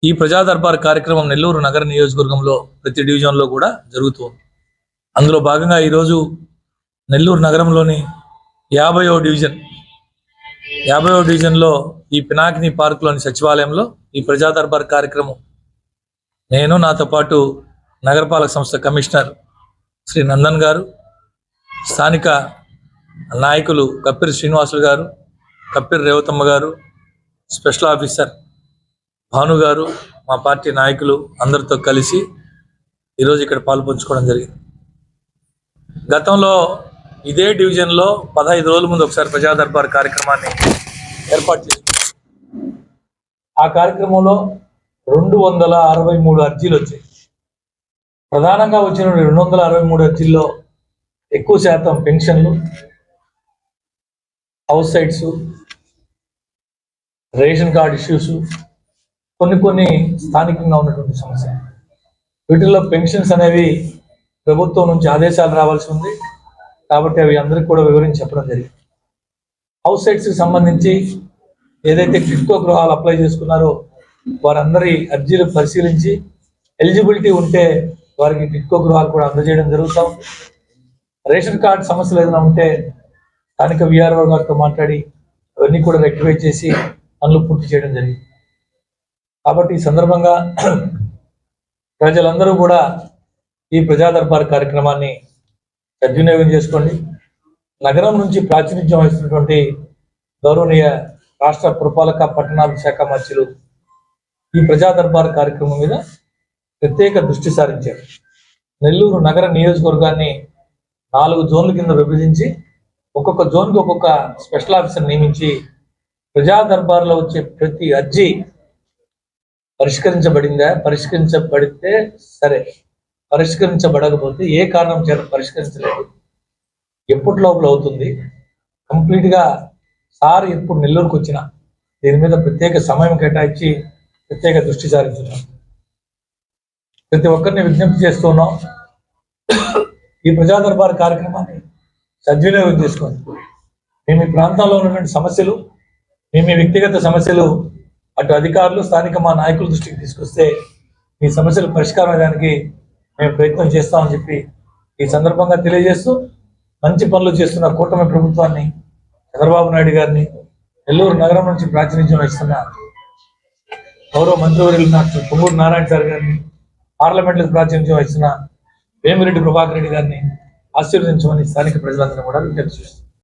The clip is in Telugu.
ఈ ప్రజా దర్బార్ కార్యక్రమం నెల్లూరు నగర నియోజకవర్గంలో ప్రతి డివిజన్లో కూడా జరుగుతుంది. అందులో భాగంగా ఈరోజు నెల్లూరు నగరంలోని 50వ డివిజన్లో ఈ పినాకిని పార్కులోని సచివాలయంలో ఈ ప్రజా దర్బార్ కార్యక్రమం నేను, నాతో పాటు నగరపాలక సంస్థ కమిషనర్ శ్రీ నందన్ గారు, స్థానిక నాయకులు కప్పిరి శ్రీనివాసులు గారు, కప్పిరి రేవతమ్మ గారు, స్పెషల్ ఆఫీసర్ భాను గారు, మా పార్టీ నాయకులు అందరితో కలిసి ఈరోజు ఇక్కడ పాల్పంచుకోవడం జరిగింది. గతంలో ఇదే డివిజన్లో 15 రోజుల ముందు ఒకసారి ప్రజా దర్బార్ కార్యక్రమాన్ని ఏర్పాటు చేశారు. ఆ కార్యక్రమంలో 263 అర్జీలు వచ్చాయి. ప్రధానంగా వచ్చిన 263 అర్జీల్లో ఎక్కువ శాతం పెన్షన్లు, house sites, ration card issues, కొన్ని స్థానికంగా ఉన్నటువంటి సమస్యలు. వీటిల్లో పెన్షన్స్ అనేవి ప్రభుత్వం నుంచి ఆదేశాలు రావాల్సి ఉంది కాబట్టి అవి అందరికీ కూడా వివరించి చెప్పడం జరిగింది. హౌస్ సైట్స్కి సంబంధించి ఏదైతే టిట్కో గృహాలు అప్లై చేసుకున్నారో వారందరి అర్జీలు పరిశీలించి ఎలిజిబిలిటీ ఉంటే వారికి టిట్కో గృహాలు కూడా అందజేయడం జరుగుతాం. రేషన్ కార్డ్ సమస్యలు ఏదైనా ఉంటే స్థానిక విఆర్ఓ గారితో మాట్లాడి అవన్నీ కూడా రెక్టిఫై చేసి పనులు పూర్తి చేయడం జరిగింది. కాబట్టి ఈ సందర్భంగా ప్రజలందరూ కూడా ఈ ప్రజా దర్బార్ కార్యక్రమాన్ని సద్వినియోగం చేసుకోండి. నగరం నుంచి ప్రాతినిధ్యం వహిస్తున్నటువంటి గౌరవనీయ రాష్ట్ర పురపాలక పట్టణాభివృద్ధి శాఖ మంత్రులు ఈ ప్రజా దర్బార్ కార్యక్రమం మీద ప్రత్యేక దృష్టి సారించారు. నెల్లూరు నగర నియోజకవర్గాన్ని 4 జోన్ల కింద విభజించి ఒక్కొక్క జోన్కి ఒక్కొక్క స్పెషల్ ఆఫీసర్ నియమించి ప్రజా దర్బార్లో వచ్చే ప్రతి అర్జీ పరిష్కరించబడిందా, పరిష్కరించబడితే సరే, పరిష్కరించబడకపోతే ఏ కారణం చేత పరిష్కరించలేదు, ఎప్పటి లోపల అవుతుంది, కంప్లీట్గా సార్ ఎప్పుడు నెల్లూరుకు వచ్చినా దీని మీద ప్రత్యేక సమయం కేటాయించి ప్రత్యేక దృష్టి సారించున్నాం. ప్రతి ఒక్కరిని విజ్ఞప్తి చేస్తున్నాం, ఈ ప్రజా దర్బార్ కార్యక్రమాన్ని సద్వినియోగం చేసుకోండి. మేము ఈ ప్రాంతంలో ఉన్నటువంటి సమస్యలు, మీ వ్యక్తిగత సమస్యలు అటు అధికారులు, స్థానిక మా నాయకుల దృష్టికి తీసుకొస్తే మీ సమస్యలు పరిష్కారం అయ్యడానికి మేము ప్రయత్నం చేస్తామని చెప్పి ఈ సందర్భంగా తెలియజేస్తూ, మంచి పనులు చేస్తున్న కూటమి ప్రభుత్వాన్ని, చంద్రబాబు నాయుడు గారిని, నెల్లూరు నగరం నుంచి ప్రాతినిధ్యం వహిస్తున్న గౌరవ మంత్రివర్యులు డాక్టర్ పొంగూరు నారాయణ సార్ గారిని, పార్లమెంట్లకు ప్రాతినిధ్యం వహిస్తున్న వేమిరెడ్డి ప్రభాకర్ రెడ్డి గారిని ఆశీర్వదించమని స్థానిక ప్రజలందరూ కూడా విజ్ఞప్తి చేస్తున్నారు.